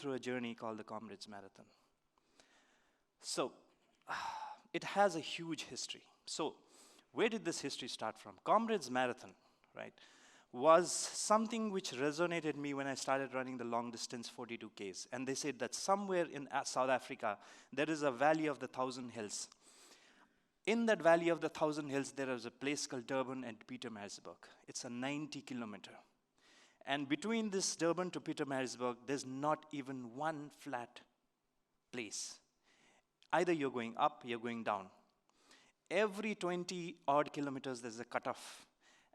through a journey called the Comrades Marathon. So, it has a huge history. So, where did this history start from? Comrades Marathon, right, was something which resonated me when I started running the long distance 42Ks. And they said that somewhere in South Africa, there is a valley of the 1,000 hills. In that valley of the 1,000 hills, there is a place called Durban and Pietermaritzburg. It's a 90-kilometer. And between this Durban to Pietermaritzburg, there's not even one flat place. Either you're going up, you're going down. Every 20 odd kilometers, there's a cutoff.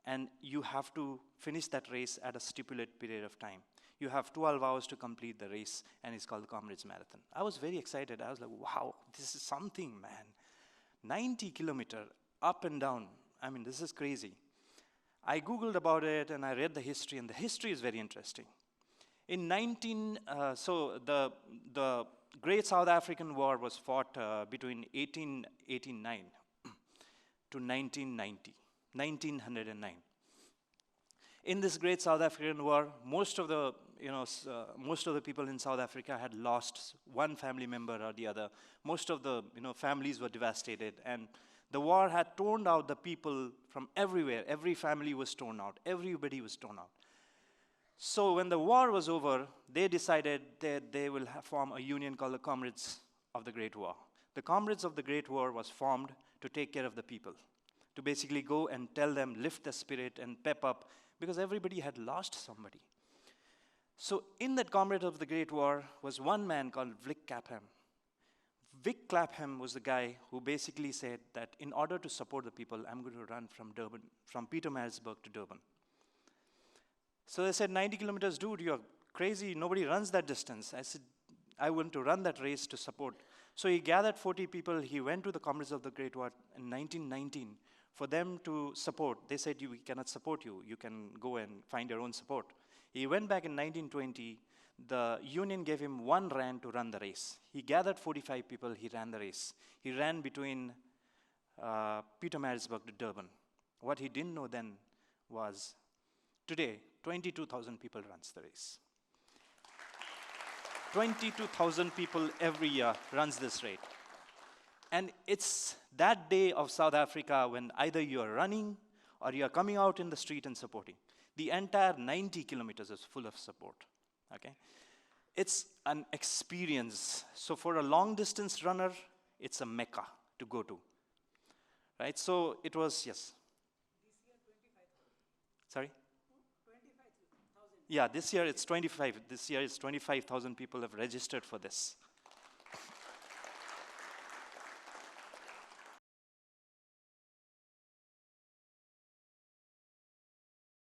And you have to finish that race at a stipulated period of time. You have 12 hours to complete the race, and it's called the Comrades Marathon. I was very excited. I was like, wow, this is something, man. 90 kilometer, up and down. I mean, this is crazy. I Googled about it, and I read the history, and the history is very interesting. In the Great South African War was fought between 1889 to 1909. In this Great South African War, most of the people in South Africa had lost one family member or the other. Most of the families were devastated, and the war had torn out the people from everywhere. Every family was torn out. Everybody was torn out. So when the war was over, they decided that they will form a union called the Comrades of the Great War. The Comrades of the Great War was formed to take care of the people, to basically go and tell them, lift the spirit and pep up, because everybody had lost somebody. So in that Comrade of the Great War was one man called Vic Clapham. Vic Clapham was the guy who basically said that in order to support the people, I'm going to run from Pietermaritzburg to Durban. So they said, 90 kilometers, dude, you're crazy. Nobody runs that distance. I said, I want to run that race to support. So he gathered 40 people. He went to the Comrades of the Great War in 1919 for them to support. They said, we cannot support you. You can go and find your own support. He went back in 1920. The union gave him 1 rand to run the race. He gathered 45 people. He ran the race. He ran between Pietermaritzburg to Durban. What he didn't know then was today, 22,000 people runs the race. 22,000 people every year runs this race. And it's that day of South Africa when either you are running or you are coming out in the street and supporting. The entire 90 kilometers is full of support. Okay? It's an experience. So for a long distance runner, it's a mecca to go to. Right? So it was, yes. This year, 25,000. Sorry? 25,000. Yeah, this year it's 25. This year it's 25,000 people have registered for this.